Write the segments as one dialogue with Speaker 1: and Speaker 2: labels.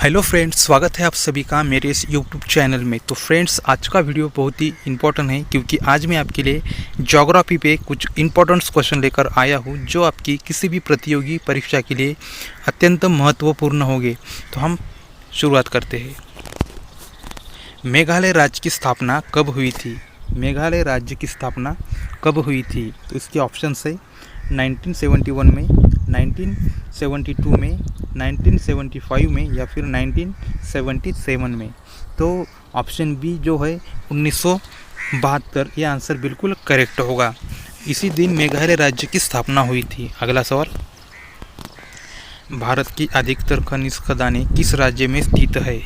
Speaker 1: Hello friends, स्वागत है आप सभी का मेरे इस यूट्यूब चैनल में। तो फ्रेंड्स, आज का वीडियो बहुत ही इम्पोर्टेंट है क्योंकि आज मैं आपके लिए ज्योग्राफी पे कुछ इम्पोर्टेंट क्वेश्चन लेकर आया हूँ जो आपकी किसी भी प्रतियोगी परीक्षा के लिए अत्यंत महत्वपूर्ण होंगे। तो हम शुरुआत करते हैं। मेघालय राज्य की स्थापना कब हुई थी? मेघालय राज्य की स्थापना कब हुई थी? तो इसके ऑप्शन है 1971 में, 1972 में, 1975 में या फिर 1977 में। तो ऑप्शन बी जो है 1972, ये आंसर बिल्कुल करेक्ट होगा। इसी दिन मेघालय राज्य की स्थापना हुई थी। अगला सवाल, भारत की अधिकतर खनिज खदानें किस राज्य में स्थित है?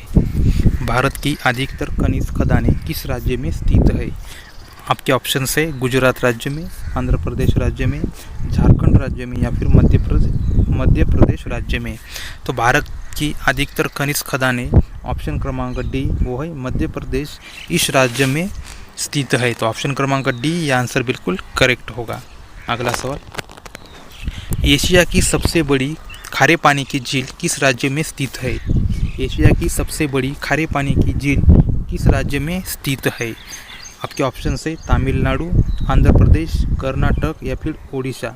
Speaker 1: भारत की अधिकतर खनिज खदानें किस राज्य में स्थित है? आपके ऑप्शन है गुजरात राज्य में, आंध्र प्रदेश राज्य में, झारखंड राज्य में या फिर मध्य प्रदेश राज्य में। तो भारत की अधिकतर खनिज खदानें, ऑप्शन क्रमांक डी वो है मध्य प्रदेश, इस राज्य में स्थित है। तो ऑप्शन क्रमांक डी ये आंसर बिल्कुल करेक्ट होगा। अगला सवाल, एशिया की सबसे बड़ी खारे पानी की झील किस राज्य में स्थित है? एशिया की सबसे बड़ी खारे पानी की झील किस राज्य में स्थित है? आपके ऑप्शन से तमिलनाडु, आंध्र प्रदेश, कर्नाटक या फिर ओडिशा।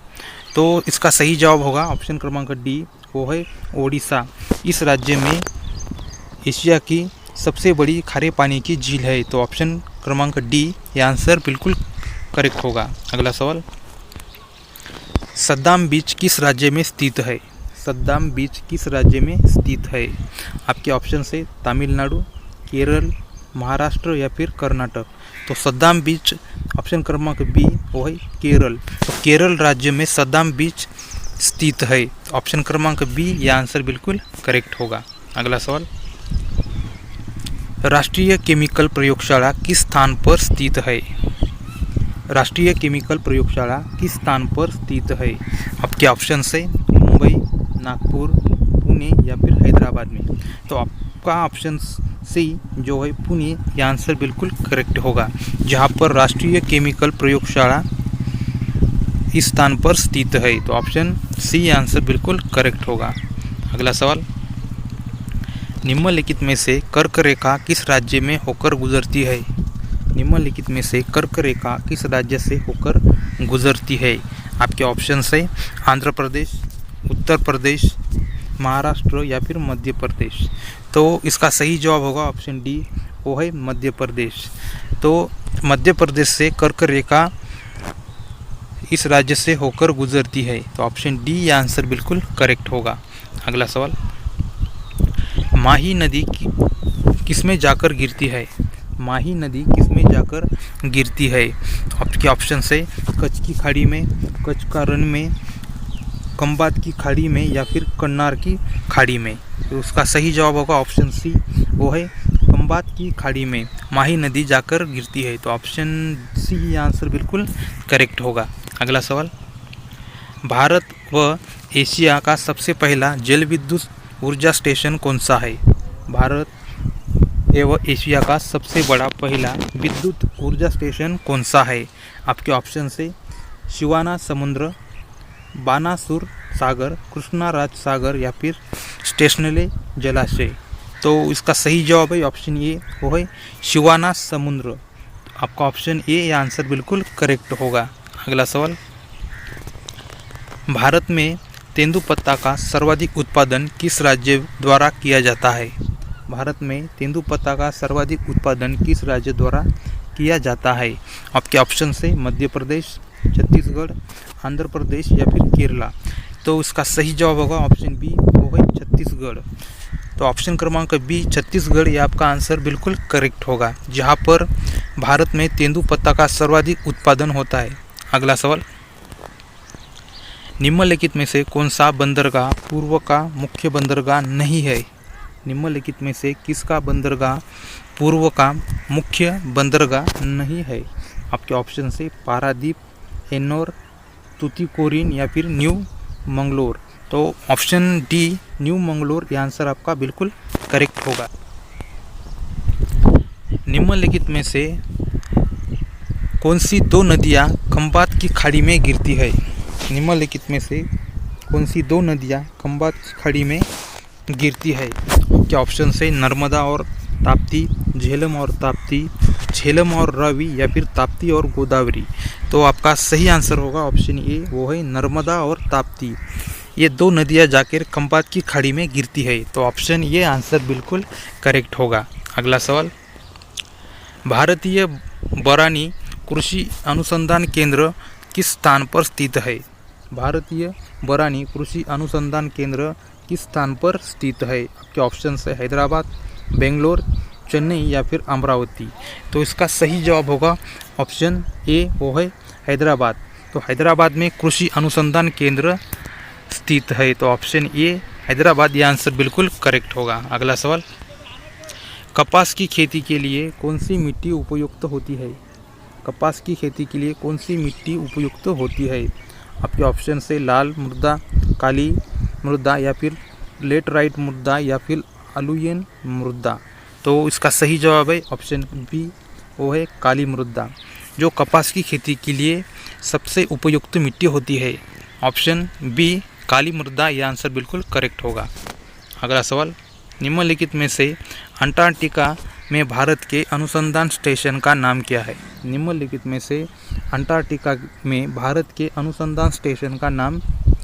Speaker 1: तो इसका सही जवाब होगा ऑप्शन क्रमांक डी वो है ओडिशा। इस राज्य में एशिया की सबसे बड़ी खारे पानी की झील है। तो ऑप्शन क्रमांक डी ये आंसर बिल्कुल करेक्ट होगा। अगला सवाल, सद्दाम बीच किस राज्य में स्थित है? सद्दाम बीच किस राज्य में स्थित है? आपके ऑप्शन से तमिलनाडु, केरल, महाराष्ट्र या फिर कर्नाटक। तो सद्दाम बीच ऑप्शन क्रमांक बी वो है केरल। तो केरल राज्य में सद्दाम बीच स्थित है। ऑप्शन क्रमांक बी यह आंसर बिल्कुल करेक्ट होगा। अगला सवाल, राष्ट्रीय केमिकल प्रयोगशाला किस स्थान पर स्थित है? राष्ट्रीय केमिकल प्रयोगशाला किस स्थान पर स्थित है? आपके ऑप्शन है मुंबई, नागपुर, पुणे या फिर हैदराबाद में। तो आपका ऑप्शन सी जो है पुणे, यह आंसर बिल्कुल करेक्ट होगा, जहां पर राष्ट्रीय केमिकल प्रयोगशाला इस स्थान पर स्थित है। तो ऑप्शन सी आंसर बिल्कुल करेक्ट होगा। अगला सवाल, निम्नलिखित में से कर्क रेखा किस राज्य में होकर गुजरती है? निम्नलिखित में से कर्क रेखा किस राज्य से होकर गुजरती है? आपके ऑप्शन है आंध्र प्रदेश, उत्तर प्रदेश, महाराष्ट्र या फिर मध्य प्रदेश। तो इसका सही जवाब होगा ऑप्शन डी वो है मध्य प्रदेश। तो मध्य प्रदेश से कर्क रेखा इस राज्य से होकर गुजरती है। तो ऑप्शन डी ये आंसर बिल्कुल करेक्ट होगा। अगला सवाल, माही नदी किसमें जाकर गिरती है? माही नदी किसमें जाकर गिरती है? आपके ऑप्शन है कच्छ की खाड़ी में, कच्छ का रण में, खंबात की खाड़ी में या फिर कन्नार की खाड़ी में। तो उसका सही जवाब होगा ऑप्शन सी वो है खंबात की खाड़ी में माही नदी जाकर गिरती है। तो ऑप्शन सी ये आंसर बिल्कुल करेक्ट होगा। अगला सवाल, भारत व एशिया का सबसे पहला जल विद्युत ऊर्जा स्टेशन कौन सा है? भारत एवं एशिया का सबसे बड़ा पहला विद्युत ऊर्जा स्टेशन कौन सा है? आपके ऑप्शन से शिवाना समुद्र, बानासुर सागर, कृष्णा राज सागर या फिर स्टेशनले जलाशय। तो इसका सही जवाब है ऑप्शन ए वो है शिवाना समुद्र। आपका ऑप्शन ए आंसर बिल्कुल करेक्ट होगा। अगला सवाल, भारत में तेंदुपत्ता का सर्वाधिक उत्पादन किस राज्य द्वारा किया जाता है? भारत में तेंदुपत्ता का सर्वाधिक उत्पादन किस राज्य द्वारा किया जाता है? आपके ऑप्शन से मध्य प्रदेश, छत्तीसगढ़, आंध्र प्रदेश या फिर केरला। तो इसका सही जवाब होगा ऑप्शन बी वो है छत्तीसगढ़। तो ऑप्शन क्रमांक बी छत्तीसगढ़ ये आपका आंसर बिल्कुल करेक्ट होगा, जहां पर भारत में तेंदुपत्ता का सर्वाधिक उत्पादन होता है। अगला सवाल, निम्नलिखित में से कौन सा बंदरगाह पूर्व का मुख्य बंदरगाह नहीं है? निम्नलिखित में से किसका बंदरगाह पूर्व का मुख्य बंदरगाह नहीं है? आपके ऑप्शन से पारादीप, एन्नोर, तुतीकोरिन या फिर न्यू मंगलोर। तो ऑप्शन डी न्यू मंगलोर ये आंसर आपका बिल्कुल करेक्ट होगा। निम्नलिखित में से कौन सी दो नदियाँ खंबात की खाड़ी में गिरती है? निम्नलिखित में से कौन सी दो नदियाँ खंबात की खाड़ी में गिरती है? आपके ऑप्शन से नर्मदा और ताप्ती, झेलम और ताप्ती, झेलम और रावी या फिर ताप्ती और गोदावरी। तो आपका सही आंसर होगा ऑप्शन ए, वो है नर्मदा और ताप्ती। ये दो नदियाँ जाकर खंभात की खाड़ी में गिरती है। तो ऑप्शन ये आंसर बिल्कुल करेक्ट होगा। अगला सवाल, भारतीय बरानी कृषि अनुसंधान केंद्र किस स्थान पर स्थित है? भारतीय बरानी कृषि अनुसंधान केंद्र किस स्थान पर स्थित है? आपके ऑप्शन है हैदराबाद, बेंगलोर, चेन्नई या फिर अमरावती। तो इसका सही जवाब होगा ऑप्शन ए, वो है हैदराबाद। तो हैदराबाद में कृषि अनुसंधान केंद्र स्थित है। तो ऑप्शन ए हैदराबाद, ये आंसर बिल्कुल करेक्ट होगा। अगला सवाल, कपास की खेती के लिए कौन सी मिट्टी उपयुक्त होती है? कपास की खेती के लिए कौन सी मिट्टी उपयुक्त होती है? आपके ऑप्शन से लाल मृदा, काली मृदा या फिर लेटराइट मृदा या फिर अलुवियल मृदा। तो इसका सही जवाब है ऑप्शन बी, वो है काली मृदा, जो कपास की खेती के लिए सबसे उपयुक्त मिट्टी होती है। ऑप्शन बी काली मृदा, यह आंसर बिल्कुल करेक्ट होगा। अगला सवाल, निम्नलिखित में से अंटार्कटिका में भारत के अनुसंधान स्टेशन का नाम क्या है? निम्नलिखित में से अंटार्कटिका में भारत के अनुसंधान स्टेशन का नाम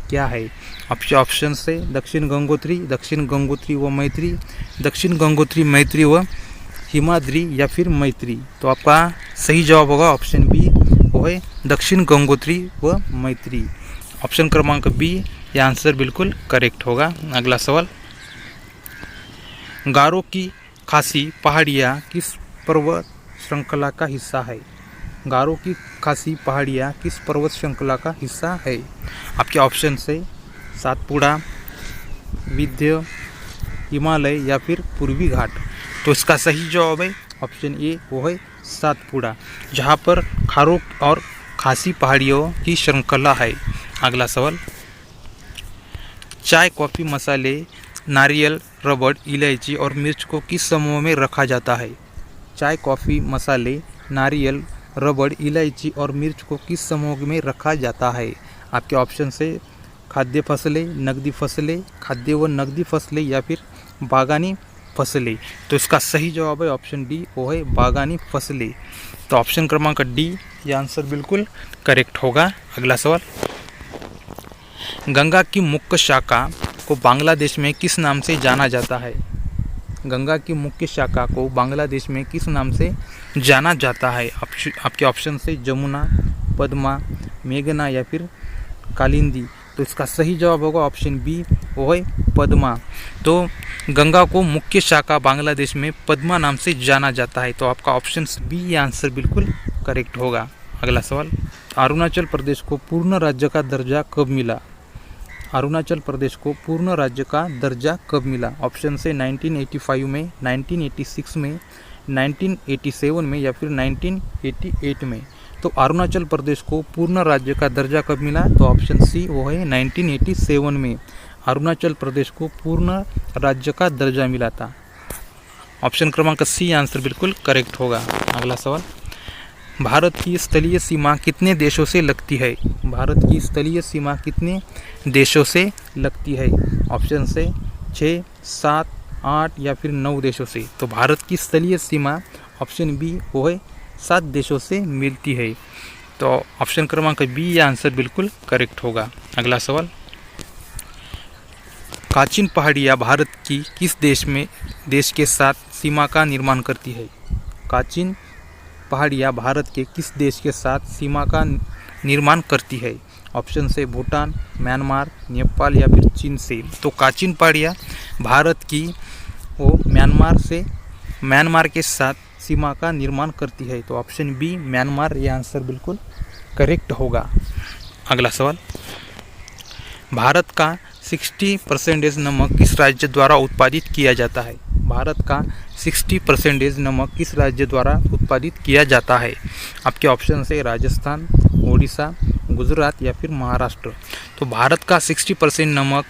Speaker 1: क्या है? आपके ऑप्शन से दक्षिण गंगोत्री, दक्षिण गंगोत्री व मैत्री, दक्षिण गंगोत्री मैत्री व हिमाद्री या फिर मैत्री। तो आपका सही जवाब होगा ऑप्शन बी, वो है दक्षिण गंगोत्री व मैत्री। ऑप्शन क्रमांक बी, यह आंसर बिल्कुल करेक्ट होगा। अगला सवाल, गारो की खासी पहाड़ियाँ किस पर्वत श्रृंखला का हिस्सा है? गारो की खासी पहाड़ियाँ किस पर्वत श्रृंखला का हिस्सा है? आपके ऑप्शन से सातपुड़ा, विंध्य, हिमालय या फिर पूर्वी घाट। तो इसका सही जवाब है ऑप्शन ए, वो है सातपुड़ा, जहाँ पर गारो और खासी पहाड़ियों की श्रृंखला है। अगला सवाल, चाय, कॉफ़ी, मसाले, नारियल, रबड़, इलायची और मिर्च को किस समूह में रखा जाता है? चाय, कॉफ़ी, मसाले, नारियल, रबड़, इलायची और मिर्च को किस समूह में रखा जाता है? आपके ऑप्शन से खाद्य फसलें, नकदी फसलें, खाद्य व नकदी फसलें या फिर बागानी फसलें। तो इसका सही जवाब है ऑप्शन डी, वो है बागानी फसलें। तो ऑप्शन क्रमांक डी, ये आंसर बिल्कुल करेक्ट होगा। अगला सवाल, गंगा की मुख्य शाखा को बांग्लादेश में किस नाम से जाना जाता है? गंगा की मुख्य शाखा को बांग्लादेश में किस नाम से जाना जाता है? आपके ऑप्शन से जमुना, पद्मा, मेघना या फिर कालिंदी। तो इसका सही जवाब होगा ऑप्शन बी, वो है पद्मा। तो गंगा को मुख्य शाखा बांग्लादेश में पद्मा नाम से जाना जाता है। तो आपका ऑप्शन बी, ये आंसर बिल्कुल करेक्ट होगा। अगला सवाल, अरुणाचल प्रदेश को पूर्ण राज्य का दर्जा कब मिला? अरुणाचल प्रदेश को पूर्ण राज्य का दर्जा कब मिला? ऑप्शन से 1985 में, 1986 में, 1987 में या फिर 1988 में। तो अरुणाचल प्रदेश को पूर्ण राज्य का दर्जा कब मिला? तो ऑप्शन सी, वो है 1987 में अरुणाचल प्रदेश को पूर्ण राज्य का दर्जा मिला था। ऑप्शन क्रमांक सी आंसर बिल्कुल करेक्ट होगा। अगला सवाल, भारत की स्थलीय सीमा कितने देशों से लगती है? भारत की स्थलीय सीमा कितने देशों से लगती है? ऑप्शन से 6, 7, 8 या फिर 9 देशों से। तो भारत की स्थलीय सीमा ऑप्शन बी, वो है 7 देशों से मिलती है। तो ऑप्शन क्रमांक बी, यह आंसर बिल्कुल करेक्ट होगा। अगला सवाल, काचिन पहाड़ियाँ भारत की किस देश के साथ सीमा का निर्माण करती है? काचिन पहाड़ियाँ भारत के किस देश के साथ सीमा का निर्माण करती है? ऑप्शन से भूटान, म्यांमार, नेपाल या फिर चीन से। तो काचिन पहाड़ियाँ भारत की वो म्यांमार के साथ सीमा का निर्माण करती है। तो ऑप्शन बी म्यांमार, यह आंसर बिल्कुल करेक्ट होगा। अगला सवाल, भारत का 60% नमक किस राज्य द्वारा उत्पादित किया जाता है? भारत का 60% नमक किस राज्य द्वारा उत्पादित किया जाता है? आपके ऑप्शन से राजस्थान, ओडिशा, गुजरात या फिर महाराष्ट्र। तो भारत का 60% नमक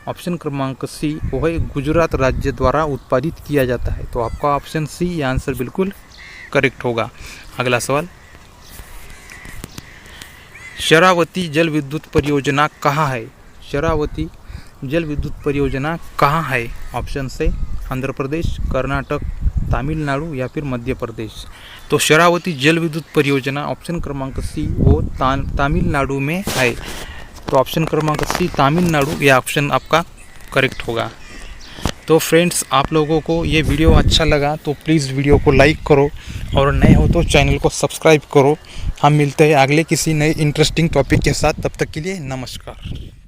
Speaker 1: ऑप्शन क्रमांक सी, वो है गुजरात राज्य द्वारा उत्पादित किया जाता है। तो आपका ऑप्शन सी, ये आंसर बिल्कुल करेक्ट होगा। अगला सवाल, शरावती जल विद्युत परियोजना कहाँ है? शरावती जल विद्युत परियोजना कहाँ है? ऑप्शन से आंध्र प्रदेश, कर्नाटक, तमिलनाडु या फिर मध्य प्रदेश। तो शरावती जल विद्युत परियोजना ऑप्शन क्रमांक सी वो तमिलनाडु में है। तो ऑप्शन क्रमांक सी तमिलनाडु, यह ऑप्शन आपका करेक्ट होगा। तो फ्रेंड्स, आप लोगों को ये वीडियो अच्छा लगा तो प्लीज़ वीडियो को लाइक करो और नए हो तो चैनल को सब्सक्राइब करो। हम मिलते हैं अगले किसी नए इंटरेस्टिंग टॉपिक के साथ। तब तक के लिए नमस्कार।